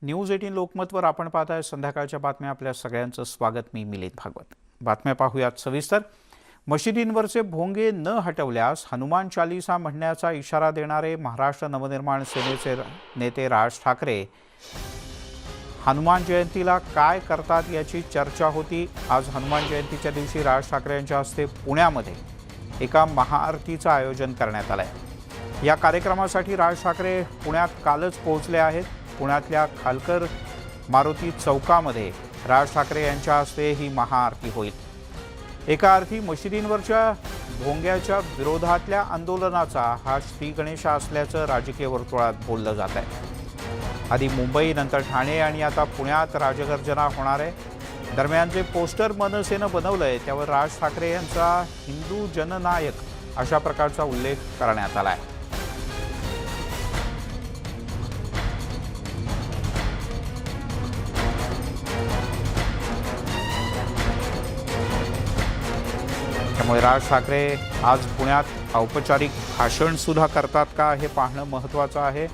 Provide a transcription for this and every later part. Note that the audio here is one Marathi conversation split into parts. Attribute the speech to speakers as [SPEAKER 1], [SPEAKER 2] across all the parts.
[SPEAKER 1] न्यूज 18 लोकमतवर आपण पाहताय संध्याकाळच्या बातम्या। आपल्या सगळ्यांचं स्वागत। मी मिलिंद भागवत। बातम्या पाहूयात सविस्तर। मशिदींवरचे भोंगे न हटवल्यास हनुमान चालीसा म्हणण्याचा इशारा देणारे महाराष्ट्र नवनिर्माण सेनेचे नेते राज ठाकरे हनुमान जयंतीला काय करतात याची चर्चा होती। आज हनुमान जयंतीच्या दिवशी राज ठाकरे यांच्या हस्ते पुण्यामध्ये एका महाआरतीचं आयोजन करण्यात आलं आहे। या कार्यक्रमासाठी राज ठाकरे पुण्यात कालच पोहोचले आहेत। पुण्यातल्या खालकर मारुती चौकामध्ये राज ठाकरे यांच्या हस्ते ही महाआरती होईल। एका अर्थी मशिदींवरच्या भोंग्याच्या विरोधातल्या आंदोलनाचा हा श्री गणेश असल्याचं राजकीय वर्तुळात बोललं जात आहे। आधी मुंबई, नंतर ठाणे आणि आता पुण्यात राजगर्जना होणार आहे। दरम्यान जे पोस्टर मनसेनं बनवलंय त्यावर राज ठाकरे यांचा हिंदू जननायक अशा प्रकारचा उल्लेख करण्यात आला आहे। त्यामुळे राज ठाकरे आज पुण्यात औपचारिक भाषण सुद्धा करतात का हे पाहणं महत्त्वाचं आहे।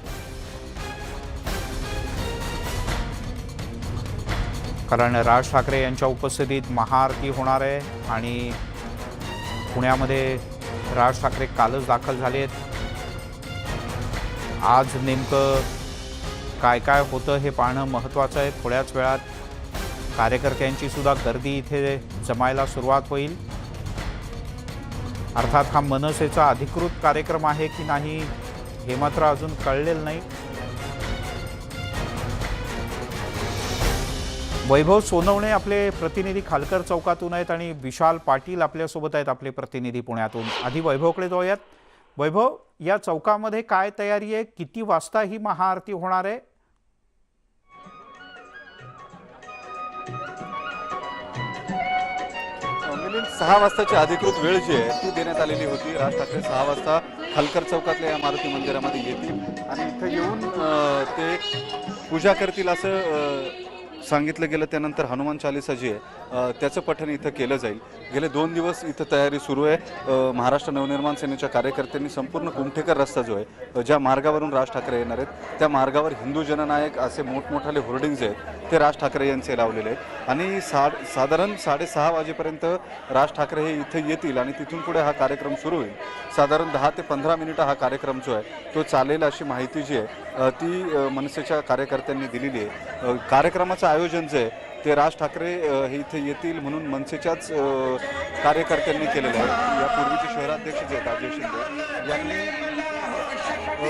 [SPEAKER 1] कारण राज ठाकरे यांच्या उपस्थितीत महाआरती होणार आहे आणि पुण्यामध्ये राज ठाकरे कालच दाखल झाले आहेत। आज नेमकं काय काय होतं हे पाहणं महत्त्वाचं आहे। थोड्याच वेळात कार्यकर्त्यांची सुद्धा गर्दी इथे जमायला सुरुवात होईल। अर्थात हा मनसेचा अधिकृत कार्यक्रम आहे की नाही हे मात्र अजून कळलेलं नाही। वैभव सोनवणे आपले प्रतिनिधी खालकर चौकातून आहेत आणि विशाल पाटील आपल्यासोबत आहेत, आपले प्रतिनिधी पुण्यातून। आधी वैभवकडे जाऊयात। वैभव, या चौकामध्ये काय तयारी आहे? किती वाजता ही महाआरती होणार आहे?
[SPEAKER 2] 6 वाजताची अधिकृत वेळ जी आहे ती देण्यात आलेली होती। राज ठाकरे 6 वाजता खालकर चौकातल्या या मारुती मंदिरामध्ये येतील आणि इथं येऊन ते पूजा करतील असं सांगितलं गेलं। त्यानंतर हनुमान चालीसा जी आहे त्याचं पठण इथं केलं जाईल। गेले 2 दिवस इथं तयारी सुरू आहे। महाराष्ट्र नवनिर्माण सेनेच्या कार्यकर्त्यांनी संपूर्ण कुमठेकर रस्ता जो आहे ज्या मार्गावरून राज ठाकरे येणार आहेत त्या मार्गावर हिंदू जननायक असे मोठमोठाले होर्डिंग्ज आहेत ते राज ठाकरे यांचे लावलेले आहेत आणि साधारण 6:30 वाजेपर्यंत राज ठाकरे हे इथं येतील आणि तिथून पुढे हा कार्यक्रम सुरू होईल। साधारण 10 ते 15 मिनिटं हा कार्यक्रम जो आहे तो चालेल अशी माहिती जी आहे ती मनसेच्या कार्यकर्त्यांनी दिलेली आहे। कार्यक्रमाचं आयोजन जे आहे ते राज ठाकरे हे इथे येतील म्हणून मनसेच्याच कार्यकर्त्यांनी केलेलं आहे। यापूर्वीचे शहराध्यक्ष जे आहेत अजय शिंदे यांनी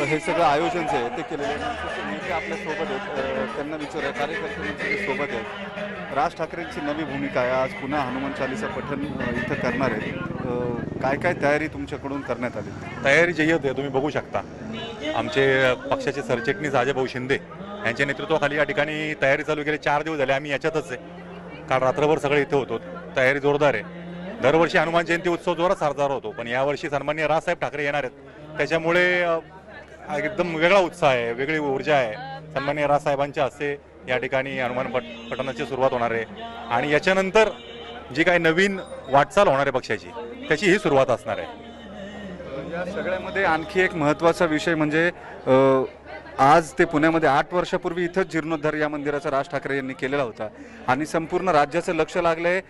[SPEAKER 2] हे सगळं आयोजन जे आहे ते केलेलं आहे। मनसेचे नेते आपल्यासोबत आहेत, त्यांना विचारूया कार्यकर्त्यांचे सोबत आहेत। राज ठाकरेंची नवी भूमिका आहे, आज पुन्हा हनुमान चालीसा पठण इथं करणार आहेत। काय काय तयारी तुमच्याकडून करण्यात आली?
[SPEAKER 3] तयारी जी होते तुम्ही बघू शकता। आमचे पक्षाचे सरचिटणीस अजय भाऊ शिंदे यांच्या नेतृत्वाखाली या ठिकाणी तयारी चालू केली। 4 दिवस झाले आम्ही याच्यातच आहे। काल रात्रभर सगळे इथे होतो। तयारी जोरदार आहे। दरवर्षी हनुमान जयंती उत्सव जोरात साजरा होतो, पण यावर्षी सन्माननीय राजसाहेब ठाकरे येणार आहेत त्याच्यामुळे एकदम वेगळा उत्साह आहे, वेगळी ऊर्जा आहे। सन्माननीय राजसाहेबांच्या हस्ते या ठिकाणी हनुमान पठणाची सुरुवात होणार आहे आणि याच्यानंतर जी काही नवीन वाटचाल होणार आहे पक्षाची त्याची ही सुरुवात असणार आहे।
[SPEAKER 2] या सगळ्यामध्ये आणखी एक महत्त्वाचा विषय म्हणजे आज ते पुण्यामध्ये 8 वर्षापूर्वी इथंच जीर्णोद्धार या मंदिराचा राज ठाकरे यांनी केलेला होता आणि संपूर्ण राज्याचं लक्ष लागलंय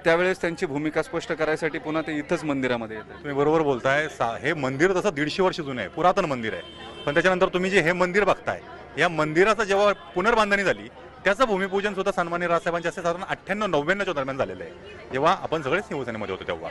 [SPEAKER 2] त्यावेळेस त्यांची भूमिका स्पष्ट करायसाठी पुन्हा ते इथंच मंदिरामध्ये येतात।
[SPEAKER 3] तुम्ही बरोबर बोलताय। हे मंदिर तसं 150 वर्ष जुनं आहे, पुरातन मंदिर आहे, पण त्याच्यानंतर तुम्ही जे हे मंदिर बघताय या मंदिराचं जेव्हा पुनर्बांधणी झाली त्याचं भूमिपूजन सुद्धा सन्माननीय राजसाहेबांच्या हस्ते साधारण 98-99च्या दरम्यान झालेलं आहे, जेव्हा आपण सगळेच शिवसेनेमध्ये होतो तेव्हा।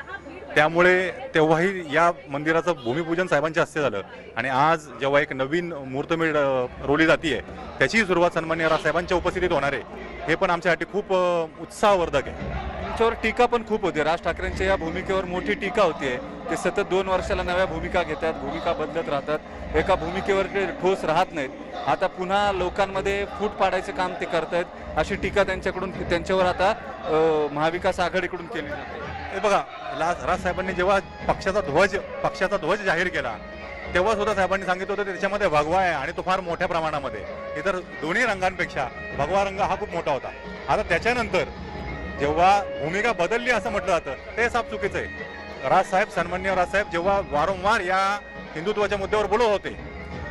[SPEAKER 3] त्यामुळे तेव्हाही या मंदिराचं भूमिपूजन साहेबांच्या हस्ते झालं आणि आज जेव्हा एक नवीन मुहूर्तमेढ रोवली जाते त्याची सुरुवात सन्माननीय राजसाहेबांच्या उपस्थितीत होणार आहे, हे पण आमच्यासाठी खूप उत्साहवर्धक आहे।
[SPEAKER 2] त्यांच्यावर टीका पण खूप होती। राज ठाकरेंच्या या भूमिकेवर मोठी टीका होतीये। ते सतत 2 वर्षाला नव्या भूमिका घेतात, भूमिका बदलत राहतात, एका भूमिकेवर ते ठोस राहत नाहीत। आता पुन्हा लोकांमध्ये फूट पाडायचं काम ते करतायत अशी टीका त्यांच्यावर आता महाविकास आघाडीकडून केली जाते।
[SPEAKER 3] हे बघा, राजसाहेबांनी जेव्हा पक्षाचा ध्वज जाहीर केला तेव्हा सुद्धा साहेबांनी सांगितलं होतं त्याच्यामध्ये भगवा आहे आणि तो फार मोठ्या प्रमाणामध्ये, इतर दोन्ही रंगांपेक्षा भगवा रंग हा खूप मोठा होता। आता त्याच्यानंतर जेव्हा भूमिका बदलली असं म्हटलं जातं ते साफ चुकीचं आहे। सन्माननीय राजसाहेब जेव्हा वारंवार या हिंदुत्वाच्या मुद्द्यावर बोलत होते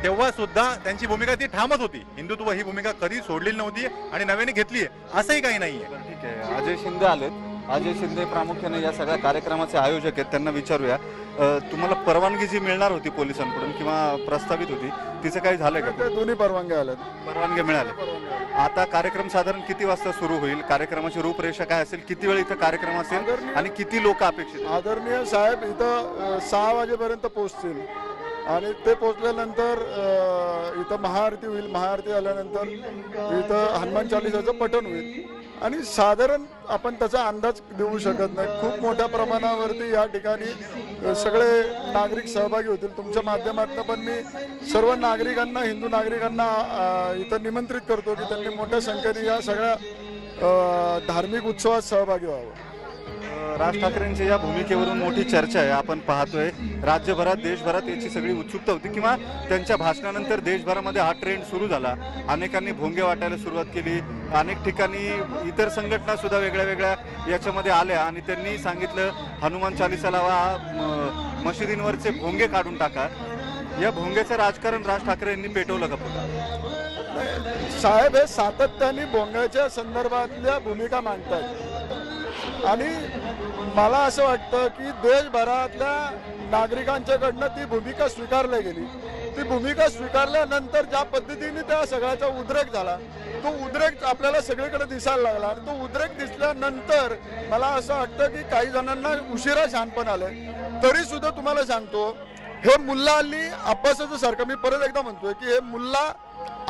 [SPEAKER 3] तेव्हा सुद्धा त्यांची भूमिका ती ठामच होती. हिंदुत्व ही भूमिका कधी सोडलेली नव्हती आणि नव्याने घेतली आहे असंही काही नाहीये.
[SPEAKER 2] ठीक आहे, अजय शिंदे आलेत. अजय शिंदे प्रामुख्याने या सगळ्या कार्यक्रमाचे आयोजक आहेत, त्यांना विचारूया. तुम्हाला परवानगी जी मिळणार होती पोलिसांकडून किंवा प्रस्तावित होती तिचं काही झालं का?
[SPEAKER 4] दोन्ही परवानगी आल्यात.
[SPEAKER 2] परवानगी मिळाली. आता कार्यक्रम साधारण किती वाजता सुरू होईल? कार्यक्रमाची रूपरेषा काय असेल? किती वेळ इथं कार्यक्रम असेल आणि किती लोक अपेक्षित?
[SPEAKER 4] आदरणीय साहेब इथं 6 वाजेपर्यंत पोहोचतील आणि ते पोहोचल्यानंतर इथं महाआरती होईल. महाआरती झाल्यानंतर इथं हनुमान चालिसाचं पठण होईल आणि साधारण आपण त्याचा अंदाज देऊ शकत नाही. खूप मोठ्या प्रमाणावरती या ठिकाणी सगळे नागरिक सहभागी होतील. तुमच्या माध्यमातून पण मी सर्व नागरिकांना, हिंदू नागरिकांना इथं निमंत्रित करतो की त्यांनी मोठ्या संख्येने या सगळ्या धार्मिक उत्सवात सहभागी व्हावं.
[SPEAKER 2] राज ठाकरेंच्या या भूमिकेवरून मोठी चर्चा आहे. आपण पाहतोय राज्यभरात, देशभरात याची सगळी उत्सुकता होती किंवा त्यांच्या भाषणानंतर देशभरामध्ये हा ट्रेंड सुरू झाला. अनेकांनी भोंगे वाटायला सुरुवात केली. अनेक ठिकाणी इतर संघटना सुद्धा वेगळ्या वेगळ्या याच्यामध्ये आल्या आणि त्यांनी सांगितलं हनुमान चालिसा लावा, मशिदींवरचे भोंगे काढून टाका. या भोंग्याचं राजकारण राज ठाकरे यांनी पेटवलं का?
[SPEAKER 4] साहेब हे सातत्याने भोंग्याच्या संदर्भातल्या भूमिका मांडतात आणि मला असं वाटतं की देशभरातल्या नागरिकांच्याकडनं ती भूमिका स्वीकारली गेली. ती भूमिका स्वीकारल्यानंतर ज्या पद्धतीने त्या सगळ्याचा उद्रेक झाला, तो उद्रेक आपल्याला सगळीकडे दिसायला लागला आणि तो उद्रेक दिसल्यानंतर मला असं वाटतं की काही जणांना उशिरा शहाणपण आलंय. तरी सुद्धा तुम्हाला सांगतो, हे मुल्ला अली अब्बासाचं सरकार, मी परत एकदा म्हणतोय की हे मुल्ला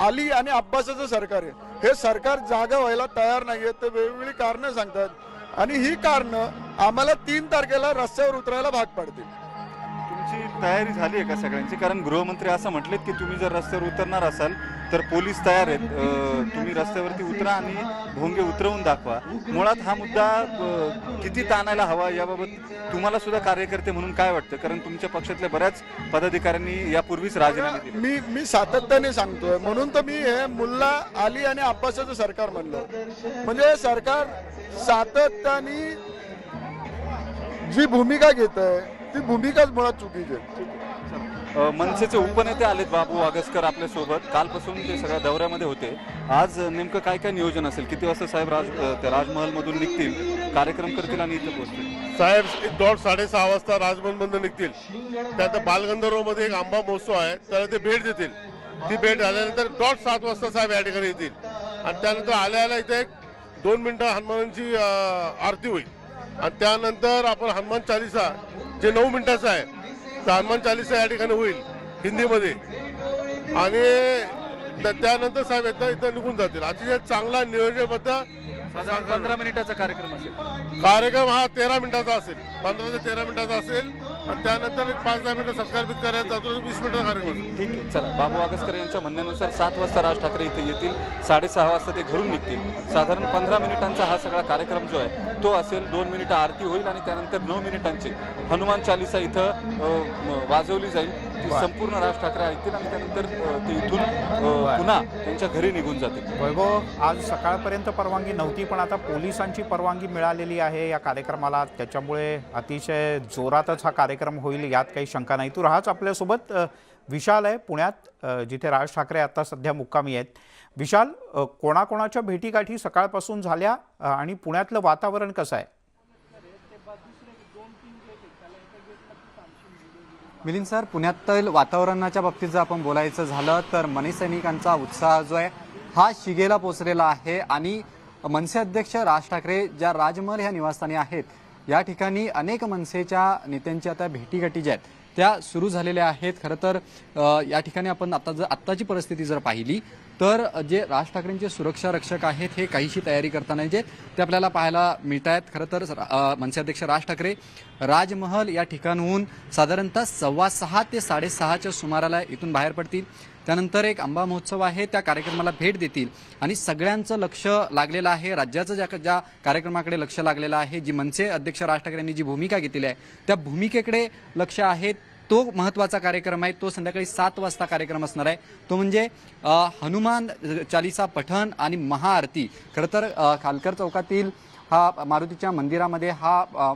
[SPEAKER 4] अली आणि अब्बासाचं सरकार आहे. हे सरकार जागा व्हायला तयार नाहीये. ते वेगवेगळी कारणं सांगतात आणि ही कारणं आम्हाला 3 तारखेला रस्त्यावर उतरायला भाग पाडतील.
[SPEAKER 2] तुमची तयारी झाली आहे का सगळ्यांची? कारण गृहमंत्री असं म्हटलेत की तुम्ही जर रस्त्यावर उतरणार असाल तर पोलीस तयार आहेत, तुम्ही रस्त्यावरती उतरा आणि भोंगे उतरवून दाखवा. मुळात हा मुद्दा किती ताणायला हवा याबाबत तुम्हाला सुद्धा कार्यकर्ते म्हणून काय वाटतं? कारण तुमच्या पक्षातल्या बऱ्याच पदाधिकाऱ्यांनी यापूर्वीच राजीनामे दिले.
[SPEAKER 4] मी सातत्याने सांगतोय, म्हणून तर मी हे मुल्ला अली आणि अब्बासाचं सरकार म्हणलं. म्हणजे हे सरकार सातत्याने जी भूमिका घेत आहे ती भूमिकाच मुळात चुकीची आहे.
[SPEAKER 2] मनसेचे उपनेते आलेत बाबू आगसकर आपल्या सोबत. कालपासून ते सगळ्या दौऱ्यामध्ये होते. आज नेमकं काय काय नियोजन असेल? किती वाजता साहेब राजमहल मधून निघतील, कार्यक्रम करतील आणि इथे पोहोचतील?
[SPEAKER 5] साहेब 6:30 वाजता राजभवनमधून निघतील. त्यात बालगंधर्व मध्ये एक आंबा महोत्सव आहे, त्याला ते भेट देतील. ती भेट झाल्यानंतर 7:30 वाजता साहेब या ठिकाणी येतील आणि त्यानंतर आल्या इथे 2 मिनिटं हनुमानाची आरती होईल आणि त्यानंतर आपण हनुमान चालिसा जे 9 मिनिटाचं आहे तर हनुमान चालिसा या ठिकाणी होईल हिंदीमध्ये आणि त्यानंतर साहेब इथं निघून जातील. अतिशय चांगला नियोजनबद्ध
[SPEAKER 2] 15 मिनिटाचा कार्यक्रम असेल.
[SPEAKER 5] कार्यक्रम हा 13 मिनिटाचा असेल, 15 ते 13 मिनिटाचा असेल आणि त्यानंतर 5-10 मिनिटं सत्कार करायचा जातो, 20 मिनिटाचा कार्यक्रम असेल.
[SPEAKER 2] ठीक आहे, चला. बाबू आगसकर यांच्या म्हणण्यानुसार 7 वाजता राज ठाकरे इथे येतील, 6:30 वाजता ते घरून निघतील. साधारण 15 मिनिटांचा हा सगळा कार्यक्रम जो आहे तो असेल. 2 मिनिटं आरती होईल आणि त्यानंतर 9 मिनिटांची हनुमान चालिसा इथं वाजवली जाईल. ती संपूर्ण राज ठाकरे ऐकतील आणि त्यानंतर ते इथून पुन्हा त्यांच्या घरी निघून जातील.
[SPEAKER 1] वैभव, आज सकाळपर्यंत परवानगी नव्हती पण आता पोलिसांची परवानगी मिळालेली आहे या कार्यक्रमाला. त्याच्यामुळे अतिशय जोरातच हा कार्यक्रम होईल, यात काही शंका नाही. तू राहाच आपल्यासोबत. विशाल आहे पुण्यात, जिथे राज ठाकरे आता सध्या मुक्कामी आहेत. विशाल, कोणाकोणाच्या भेटीगाठी सकाळपासून झाल्या आणि पुण्यातलं वातावरण कसं आहे?
[SPEAKER 6] मिलिंद सर, पुण्यातील वातावरणाच्या बाबतीत जर आपण बोलायचं झालं तर मनसैनिकांचा उत्साह जो आहे हा शिगेला पोचलेला आहे आणि मनसे अध्यक्ष राज ठाकरे ज्या राजमहल ह्या निवासस्थानी आहेत या ठिकाणी अनेक मनसेच्या नेत्यांच्या आता भेटीगाठी ज्या आहेत त्या सुरू झालेल्या आहेत. खरं तर या ठिकाणी आपण आत्ताची परिस्थिती जर पाहिली तर जे राज ठाकरेंचे सुरक्षा रक्षक आहेत हे काहीशी तयारी करताना जे ते आपल्याला पाहायला मिळत आहेत. खरं तर मनसे अध्यक्ष राज ठाकरे राजमहल या ठिकाणहून साधारणतः 6:15 ते 6:30च्या सुमाराला इथून बाहेर पडतील. त्यानंतर एक आंबा महोत्सव आहे त्या कार्यक्रमाला भेट देतील आणि सगळ्यांचं लक्ष लागलेलं आहे, राज्याचं ज्या कार्यक्रमाकडे लक्ष लागलेलं आहे, जी मनसे अध्यक्ष राज ठाकरेंनी जी भूमिका घेतलेली आहे त्या भूमिकेकडे लक्ष आहे. तो महत्त्वाचा कार्यक्रम आहे. तो संध्याकाळी 7 वाजता कार्यक्रम असणार आहे. तो म्हणजे हनुमान चालिसा पठण आणि महाआरती. खरं तर खालकर चौकातील हा मारुतीच्या मंदिरामध्ये हा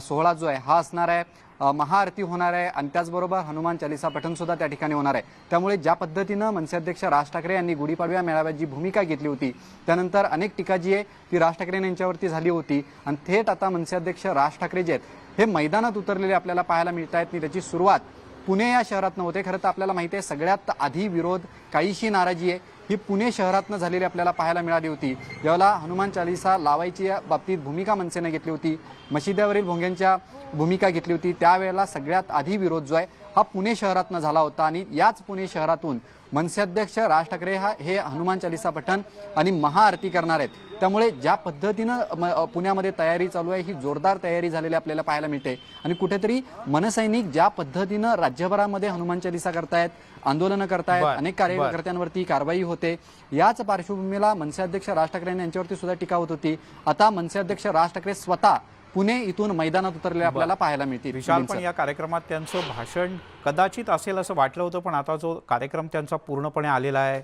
[SPEAKER 6] सोहळा जो आहे हा असणार आहे. महाआरती होणार आहे आणि त्याचबरोबर हनुमान चालिसा पठण सुद्धा त्या ठिकाणी होणार आहे. त्यामुळे ज्या पद्धतीनं मनसे अध्यक्ष राज ठाकरे यांनी गुढीपाडव्या मेळाव्यात जी भूमिका घेतली होती, त्यानंतर अनेक टीका जी आहे ती राज ठाकरे यांच्यावरती झाली होती आणि थेट आता मनसे अध्यक्ष राज ठाकरे जे आहेत हे मैदानात उतरलेले आपल्याला पाहायला मिळत आहेत. आणि त्याची सुरुवात पुणे या शहरातनं होते. खरं तर आपल्याला माहिती आहे सगळ्यात आधी विरोध, काहीशी नाराजी आहे ही पुणे शहरातनं झालेली आपल्याला पाहायला मिळाली होती. ज्यावेळेला हनुमान चालिसा लावायची या बाबतीत भूमिका मनसेने घेतली होती, मशिद्यावरील भोंग्यांच्या भूमिका घेतली होती, त्यावेळेला सगळ्यात आधी विरोध जो आहे हा पुणे शहरातनं झाला होता. आणि याच पुणे शहरातून मनसे अध्यक्ष राज ठाकरे हे हनुमान चालिसा पठण आणि महाआरती करणार आहेत. त्यामुळे ज्या पद्धतीनं पुण्यामध्ये तयारी चालू आहे ही जोरदार तयारी झालेली आपल्याला पाहायला मिळते. आणि कुठेतरी मनसैनिक ज्या पद्धतीनं राज्यभरामध्ये हनुमान चालिसा करतायत, आंदोलनं करतायत, अनेक कार्यकर्त्यांवरती कारवाई होते, याच पार्श्वभूमीला मनसे अध्यक्ष राज ठाकरे यांच्यावरती सुद्धा टीका होत होती. आता मनसे अध्यक्ष राज ठाकरे स्वतः पुणे इथून मैदानात उतरले आपल्याला पाहायला मिळतील.
[SPEAKER 1] विशाल, पण या कार्यक्रमात त्यांचं भाषण कदाचित असेल असं वाटलं होतं, पण आता जो कार्यक्रम त्यांचा पूर्णपणे आलेला आहे,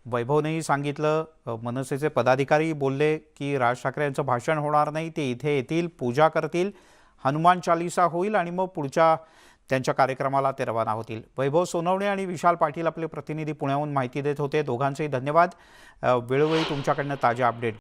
[SPEAKER 1] वैभवनेही सांगितलं, मनसेचे पदाधिकारी बोलले की राज ठाकरे यांचं भाषण होणार नाही, ते इथे येतील, पूजा करतील, हनुमान चालिसा होईल आणि मग पुढच्या त्यांच्या कार्यक्रमाला ते रवाना होतील. वैभव सोनवणे आणि विशाल पाटील आपले प्रतिनिधी पुण्याहून माहिती देत होते. दोघांचेही धन्यवाद. वेळोवेळी तुमच्याकडनं ताज्या अपडेट